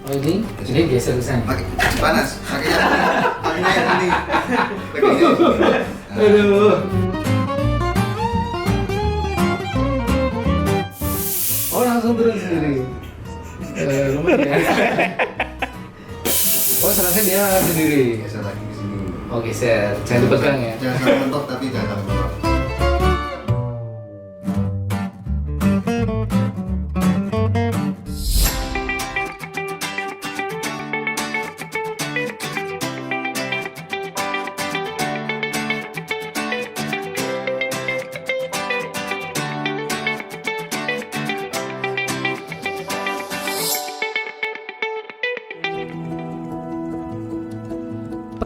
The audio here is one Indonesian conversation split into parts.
Oh ini geser ke sana. Panas, pakainya ini. Aduh. Oh langsung turun sendiri. Lumayan ya. Oh selesai dia sendiri. Geser lagi ke sini. Oh geser, jangan dipegang ya. Jangan sampai mentok tapi jangan sampai mentok.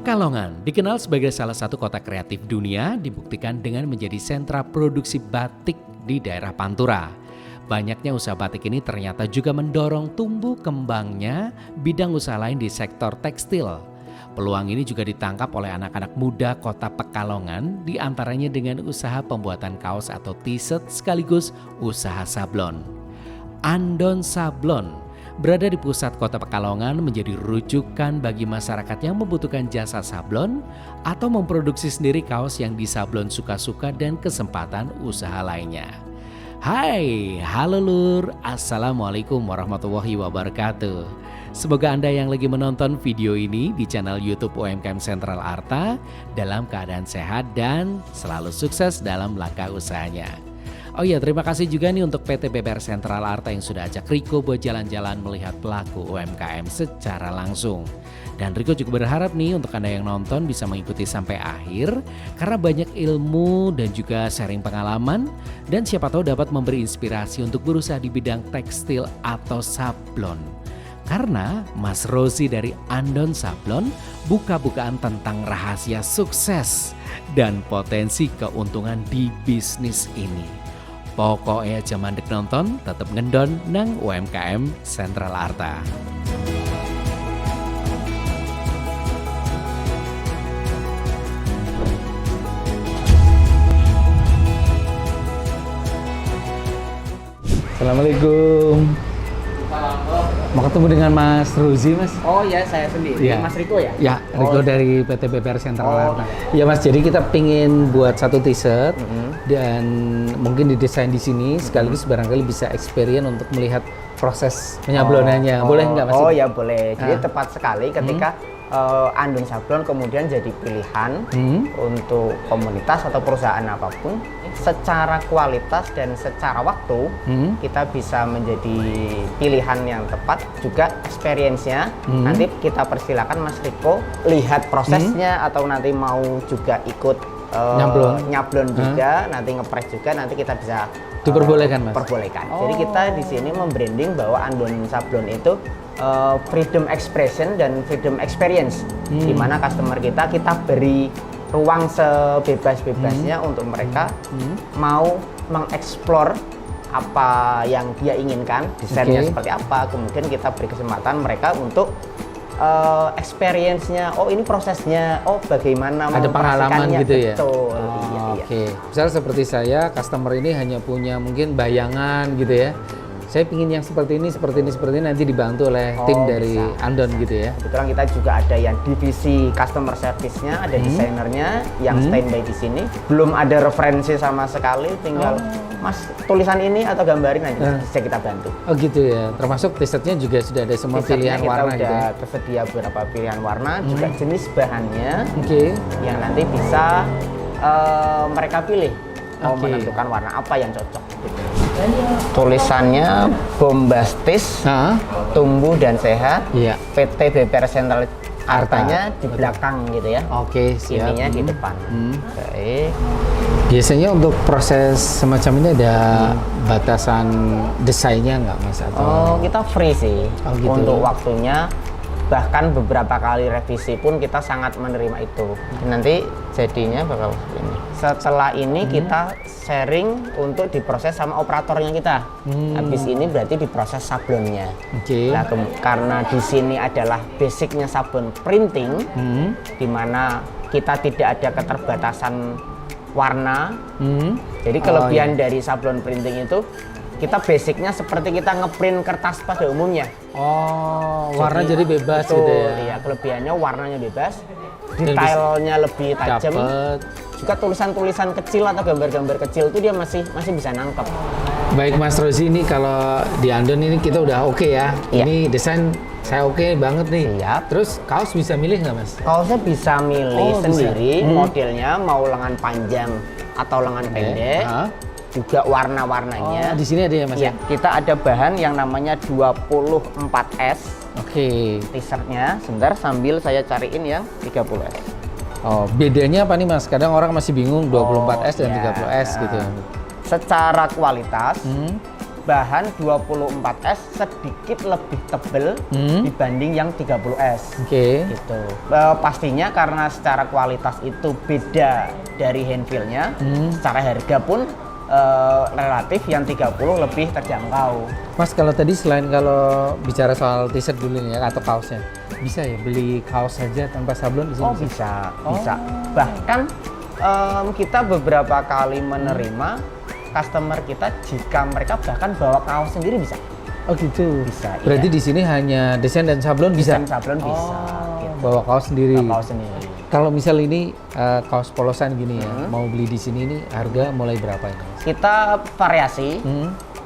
Pekalongan dikenal sebagai salah satu kota kreatif dunia, dibuktikan dengan menjadi sentra produksi batik di daerah Pantura. Banyaknya usaha batik ini ternyata juga mendorong tumbuh kembangnya bidang usaha lain di sektor tekstil. Peluang ini juga ditangkap oleh anak-anak muda kota Pekalongan, diantaranya dengan usaha pembuatan kaos atau t-shirt sekaligus usaha sablon. Andon Sablon berada di pusat kota Pekalongan, menjadi rujukan bagi masyarakat yang membutuhkan jasa sablon atau memproduksi sendiri kaos yang disablon suka-suka dan kesempatan usaha lainnya. Hai, halo lur, assalamualaikum warahmatullahi wabarakatuh. Semoga Anda yang lagi menonton video ini di channel YouTube UMKM Sentral Arta dalam keadaan sehat dan selalu sukses dalam langkah usahanya. Oh iya, terima kasih juga nih untuk PT BPR Sentral Arta yang sudah ajak Riko buat jalan-jalan melihat pelaku UMKM secara langsung. Dan Riko juga berharap nih untuk Anda yang nonton bisa mengikuti sampai akhir karena banyak ilmu dan juga sharing pengalaman dan siapa tahu dapat memberi inspirasi untuk berusaha di bidang tekstil atau sablon. Karena Mas Rozi dari Andon Sablon buka-bukaan tentang rahasia sukses dan potensi keuntungan di bisnis ini. Pokoknya jangan mandek nonton, tetap ngendon nang UMKM Sentral Arta. Assalamualaikum. Mau ketemu dengan Mas Rozi, Mas? Oh ya, saya sendiri. Iya. Mas Riko ya? Ya, Riko dari PT BPR Sentral Arta. iya. Ya Mas, jadi kita pingin buat satu t-shirt dan mungkin didesain di sini sekaligus barangkali bisa experience untuk melihat proses penyablonannya. Boleh nggak Mas? Oh ya boleh. Jadi Ah. tepat sekali ketika Andon Sablon kemudian jadi pilihan untuk komunitas atau perusahaan apapun. Secara kualitas dan secara waktu kita bisa menjadi pilihan yang tepat, juga experience-nya. Nanti kita persilakan Mas Riko lihat prosesnya atau nanti mau juga ikut nyablon juga, nanti ngepres juga, nanti kita bisa Diperbolehkan, Mas? perbolehkan. Jadi kita di sini membranding bahwa Andon Sablon itu freedom expression dan freedom experience, di mana customer kita beri ruang sebebas-bebasnya untuk mereka mau mengeksplor apa yang dia inginkan, desainnya seperti apa, kemudian kita beri kesempatan mereka untuk experience-nya, oh ini prosesnya, oh bagaimana Ada pengalaman gitu ya? Betul, Oh, iya. Oke. Misalnya seperti saya, customer ini hanya punya mungkin bayangan gitu ya. Saya pingin yang seperti ini, nanti dibantu oleh tim dari bisa. Andon gitu ya. Kebetulan kita juga ada yang divisi customer service-nya, ada desainernya yang standby di sini. Belum ada referensi sama sekali, tinggal Mas tulisan ini atau gambarin nanti bisa kita bantu. Oh gitu ya. Termasuk t-shirtnya juga sudah ada semua T-shirtnya pilihan kita warna udah gitu ya. tersedia beberapa pilihan warna, juga jenis bahannya Oke. yang nanti bisa mereka pilih mau Oke. menentukan warna apa yang cocok. Gitu. Tulisannya bombastis, tumbuh dan sehat. Iya. PT BPR Sentral Artanya di belakang gitu ya. Oke, siap. Ininya di depan. Baik. Biasanya untuk proses semacam ini ada batasan desainnya nggak Mas? Atau Oh, kita free sih Oh, gitu. untuk waktunya. Bahkan beberapa kali revisi pun kita sangat menerima itu. Nanti jadinya bakal ini. Setelah ini kita sharing untuk diproses sama operatornya kita. Habis ini berarti diproses sablonnya. Oke. Nah, karena di sini adalah basicnya sablon printing, di mana kita tidak ada keterbatasan warna. Jadi kelebihan dari sablon printing itu Kita basicnya seperti kita ngeprint kertas pada umumnya. Oh, warna jadi bebas betul, gitu ya. Iya, kelebihannya warnanya bebas, detailnya lebih tajam. Dapet. Juga tulisan-tulisan kecil atau gambar-gambar kecil itu dia masih bisa nangkep. Baik Mas Rozi, ini kalau di Andon ini kita udah oke ya. Iya. Ini desain saya oke banget nih. Siap. Terus kaos bisa milih nggak Mas? Kaosnya bisa milih Oh, bisa. sendiri modelnya mau lengan panjang atau lengan pendek. Hah? Juga warna-warnanya. Oh, di sini ada ya Mas? Iya, kita ada bahan yang namanya 24S Oke. t-shirtnya. Sebentar sambil saya cariin yang 30S. Oh, bedanya apa nih Mas? Kadang orang masih bingung 24S dan iya. 30S gitu. Secara kualitas, bahan 24S sedikit lebih tebal dibanding yang 30S. Oke. Gitu. Pastinya karena secara kualitas itu beda dari handfeel-nya, secara harga pun relatif yang 30 lebih terjangkau. Mas, kalau tadi selain kalau bicara soal t-shirt dulu nih ya atau kaosnya, bisa ya beli kaos saja tanpa sablon di sini? Oh bisa. Bahkan kita beberapa kali menerima customer kita jika mereka bahkan bawa kaos sendiri bisa. Oh gitu. Bisa. Berarti iya. di sini hanya desain dan sablon bisa? Desain sablon bisa. Gitu. Bawa kaos sendiri. Bawa kaos sendiri. Kalau misal ini kaos polosan gini ya, mau beli di sini ini harga mulai berapa ini? Mas? Kita variasi.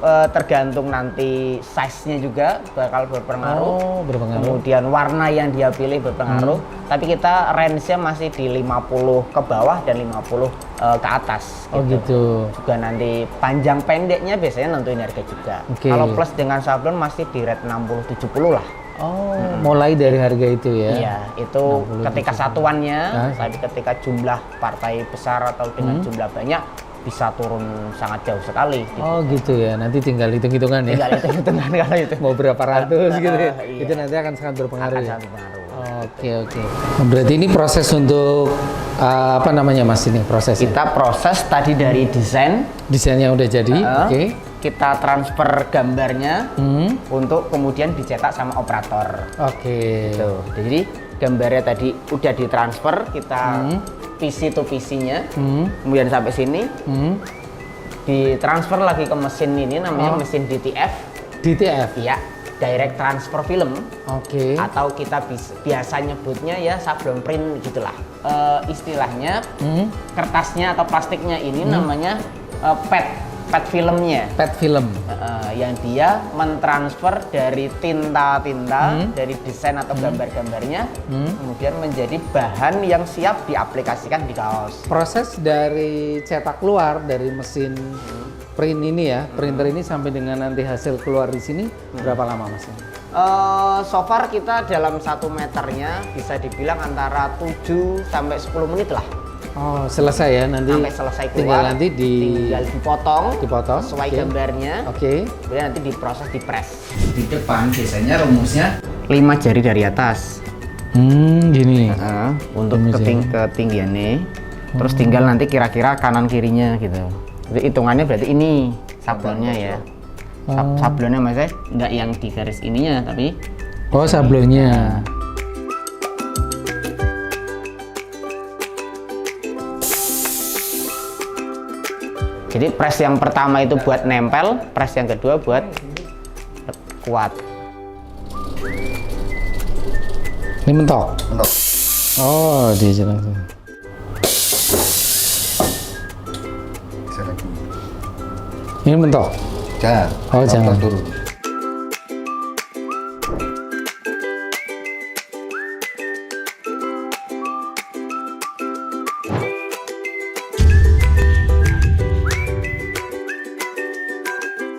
Tergantung nanti size-nya juga bakal berpengaruh. Oh, berpengaruh. Kemudian warna yang dia pilih berpengaruh. Tapi kita range-nya masih di 50 ke bawah dan 50 ke atas. Oh gitu. Juga nanti panjang pendeknya biasanya nentuin harga juga. Oke. Kalau plus dengan sablon masih di rate 60-70 lah. Oh, mulai dari harga itu ya? Iya, itu 60, ketika satuannya, Nah. tapi ketika jumlah partai besar atau dengan jumlah banyak bisa turun sangat jauh sekali. Gitu. Oh gitu ya, nanti tinggal hitung-hitungan ya? Tinggal hitung-hitungan kalau itu. Mau berapa ratus gitu ya? Iya. Itu nanti akan sangat berpengaruh Akan ya? sangat berpengaruh. Oke. Berarti ini proses untuk apa namanya Mas ini prosesnya? Kita proses tadi dari desain, Desainnya udah jadi, oke. kita transfer gambarnya untuk kemudian dicetak sama operator. Oke. Tuh, jadi gambarnya tadi udah ditransfer, kita PC to PC-nya, kemudian sampai sini, ditransfer lagi ke mesin ini namanya mesin DTF. DTF? Iya, direct transfer film. Oke. Atau kita biasa nyebutnya ya sablon print gitulah. Istilahnya kertasnya atau plastiknya ini namanya pad filmnya. Pad film. Yang dia mentransfer dari tinta-tinta dari desain atau gambar-gambarnya kemudian menjadi bahan yang siap diaplikasikan di kaos. Proses dari cetak keluar dari mesin print ini ya, printer ini sampai dengan nanti hasil keluar di sini berapa lama Mas? So far kita dalam 1 meternya bisa dibilang antara 7 sampai 10 menit lah. Oh, selesai ya nanti. Sampai selesai keluar. Tinggal nanti tinggal dipotong sesuai oke. gambarnya. Oke. Kemudian nanti diproses di press. Di depan biasanya rumusnya 5 jari dari atas. Gini. Untuk ketinggiannya. Terus tinggal nanti kira-kira kanan kirinya gitu. Jadi hitungannya berarti ini sablonnya ya. Sablonnya maksudnya nggak yang di garis ininya tapi Oh, sablonnya. jadi press yang pertama itu buat nempel, press yang kedua buat kuat. Ini mentok. Mentok. Oh, dia langsung. Bisa lagi. Ini mentok. Jangan. Oh, jangan. Dulu.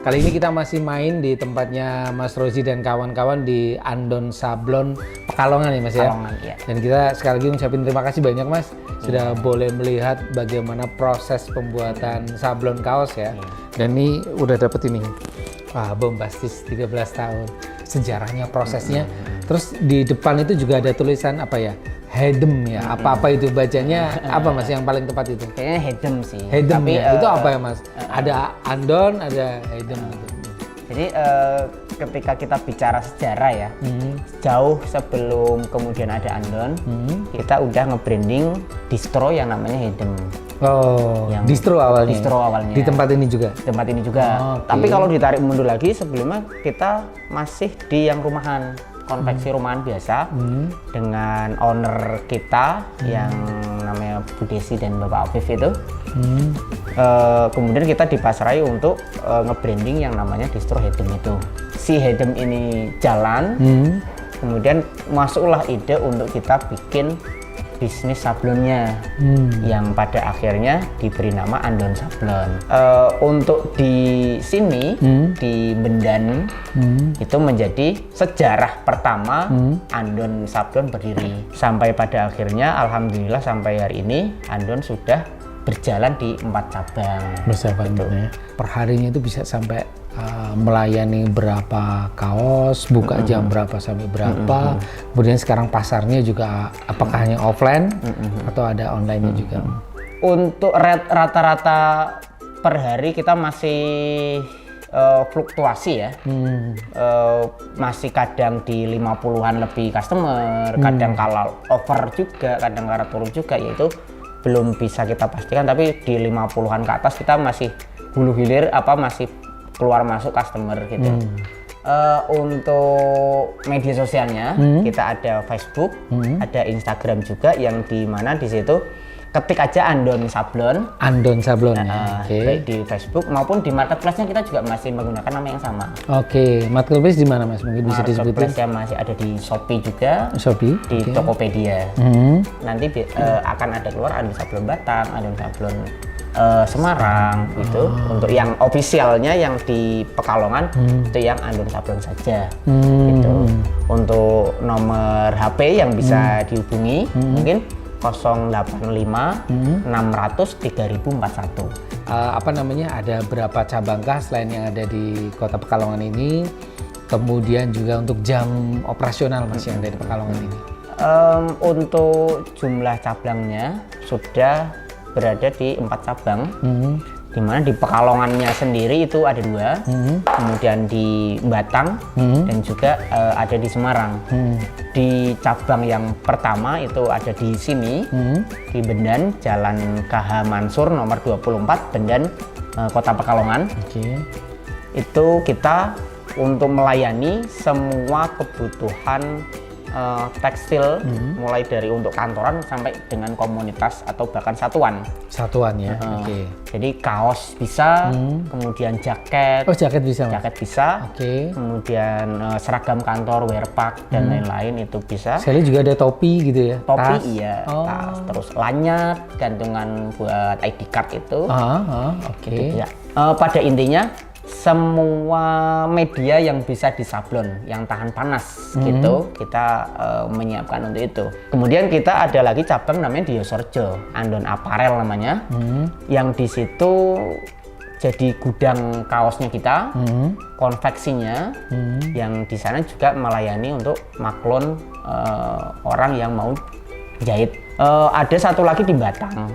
Kali ini kita masih main di tempatnya Mas Rozi dan kawan-kawan di Andon Sablon Pekalongan nih Mas ya. Pekalongan, iya. Dan kita sekali lagi ngucapin terima kasih banyak Mas sudah boleh melihat bagaimana proses pembuatan sablon kaos ya. Dan ini udah dapet ini. Wah, bombastis 13 tahun. Sejarahnya, prosesnya. Terus di depan itu juga ada tulisan apa ya? Hedem ya. Apa-apa itu bacanya apa Mas yang paling tepat itu? Kayaknya hedem sih. Hedem Tapi ya. Itu apa ya Mas? Ada Andon, ada Hedem gitu. Jadi ketika kita bicara sejarah ya, jauh sebelum kemudian ada Andon, kita udah nge-branding distro yang namanya Hedem. Oh, Yang distro awalnya. Distro awalnya. Di tempat ini juga. Tempat ini juga. Oh, oke. Tapi kalau ditarik mundur lagi, sebelumnya kita masih di yang rumahan, konveksi rumahan biasa, dengan owner kita yang namanya Bu Desi dan Bapak Afif itu. Kemudian kita dipasrai untuk nge-branding yang namanya distro Hedem itu. Si Hedem ini jalan, kemudian masuklah ide untuk kita bikin bisnis sablonnya, yang pada akhirnya diberi nama Andon Sablon. Untuk di sini, di Bendan, itu menjadi sejarah pertama Andon Sablon berdiri. Sampai pada akhirnya, alhamdulillah sampai hari ini, Andon sudah berjalan di 4 cabang. Besar banget ya. Perharinya itu bisa sampai melayani berapa kaos, buka jam berapa sampai berapa. Kemudian sekarang pasarnya juga apakah hanya offline atau ada online-nya juga? Untuk rata-rata per hari kita masih fluktuasi ya. Masih kadang di 50-an lebih customer, kadang kala over juga, kadang kala turun juga, yaitu belum bisa kita pastikan, tapi di 50-an ke atas kita masih hulu hilir masih keluar masuk customer gitu. Untuk media sosialnya kita ada Facebook, ada Instagram juga, yang di mana di situ ketik aja Andon Sablon. Andon Sablon Baik di Facebook maupun di marketplace-nya kita juga masih menggunakan nama yang sama. Oke, marketplace di mana Mas? Mungkin bisa disebutin. Marketplace-nya masih ada di Shopee juga, Shopee, di Tokopedia. Nanti akan ada keluar Andon Sablon Batang, Andon Sablon Semarang gitu. Untuk yang ofisialnya yang di Pekalongan itu yang Andon Sablon saja gitu. Untuk nomor HP yang bisa dihubungi mungkin 085 600 3041. Apa namanya, ada berapa cabangkah selain yang ada di Kota Pekalongan ini? Kemudian juga untuk jam operasional Mas yang ada di Pekalongan ini? Untuk jumlah cabangnya sudah berada di 4 cabang, di mana di Pekalongannya sendiri itu ada 2, kemudian di Batang dan juga ada di Semarang. Di cabang yang pertama itu ada di sini, di Bendan, Jalan KH Mansur nomor 24, Bendan, Kota Pekalongan. Itu kita untuk melayani semua kebutuhan tekstil, mulai dari untuk kantoran sampai dengan komunitas atau bahkan satuan. Satuan ya. Jadi kaos bisa, kemudian jaket. Oh, jaket bisa Mas? Jaket bisa. Kemudian seragam kantor, wear pack dan lain-lain itu bisa. Saya lihat juga ada topi gitu ya. Topi tas. Iya, tas, terus lanyard, gantungan buat ID card itu. Itu bisa. Pada intinya semua media yang bisa disablon, yang tahan panas gitu, kita menyiapkan untuk itu. Kemudian kita ada lagi cabang namanya di Yosorjo, Andon Apparel namanya, yang di situ jadi gudang kaosnya kita, konveksinya, yang di sana juga melayani untuk maklon orang yang mau jahit. Ada satu lagi di Batang,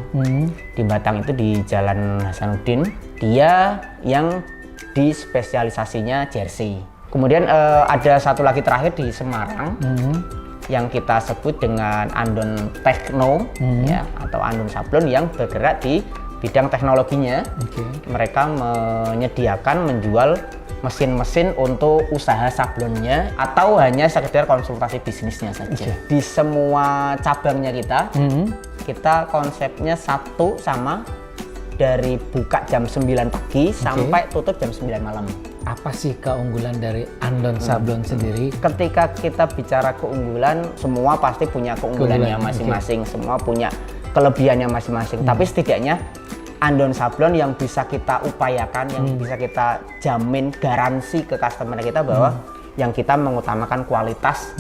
di Batang itu di Jalan Hasanuddin, dia yang di spesialisasinya jersey. Kemudian ada satu lagi terakhir di Semarang yang kita sebut dengan Andon Techno ya, atau Andon Sablon yang bergerak di bidang teknologinya. Mereka menyediakan menjual mesin-mesin untuk usaha sablonnya atau hanya sekedar konsultasi bisnisnya saja. Di semua cabangnya kita konsepnya satu sama, dari buka jam 9 pagi sampai tutup jam 9 malam. Apa sih keunggulan dari Andon Sablon sendiri? Ketika kita bicara keunggulan, semua pasti punya keunggulannya masing-masing, semua punya kelebihannya masing-masing. Tapi setidaknya Andon Sablon yang bisa kita upayakan, yang bisa kita jamin garansi ke customer kita bahwa yang kita mengutamakan kualitas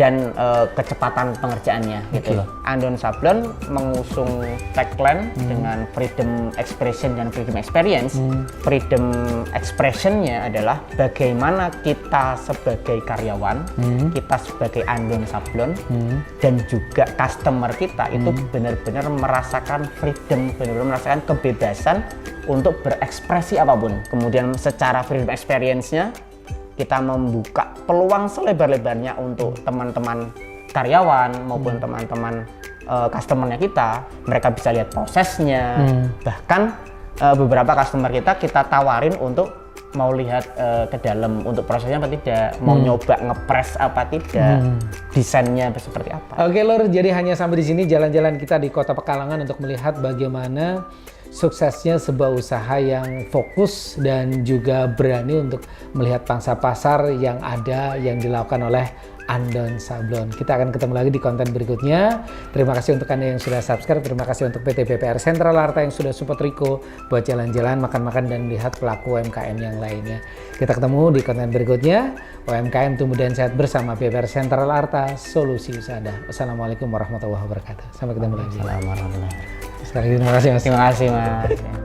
dan kecepatan pengerjaannya gitu loh. Andon Sablon mengusung tagline dengan freedom expression dan freedom experience. Freedom expressionnya adalah bagaimana kita sebagai karyawan, kita sebagai Andon Sablon, dan juga customer kita itu benar-benar merasakan freedom, benar-benar merasakan kebebasan untuk berekspresi apapun. Kemudian secara freedom experience-nya kita membuka peluang selebar-lebarnya untuk teman-teman karyawan maupun teman-teman customer-nya kita. Mereka bisa lihat prosesnya. Bahkan beberapa customer kita tawarin untuk mau lihat ke dalam untuk prosesnya apa tidak, mau nyoba ngepres apa tidak, desainnya seperti apa. Oke Lur, jadi hanya sampai di sini jalan-jalan kita di Kota Pekalongan untuk melihat bagaimana suksesnya sebuah usaha yang fokus dan juga berani untuk melihat pangsa pasar yang ada yang dilakukan oleh Andon Sablon. Kita akan ketemu lagi di konten berikutnya. Terima kasih untuk Anda yang sudah subscribe. Terima kasih untuk PT BPR Sentral Arta yang sudah support Riko buat jalan-jalan, makan-makan, dan melihat pelaku UMKM yang lainnya. Kita ketemu di konten berikutnya. UMKM tumbuh dan sehat bersama BPR Sentral Arta, solusi usaha. Wassalamualaikum warahmatullahi wabarakatuh. Sampai ketemu lagi. Assalamualaikum warahmatullahi wabarakatuh. Sekali lagi terima kasih Mas. Terima kasih Mas.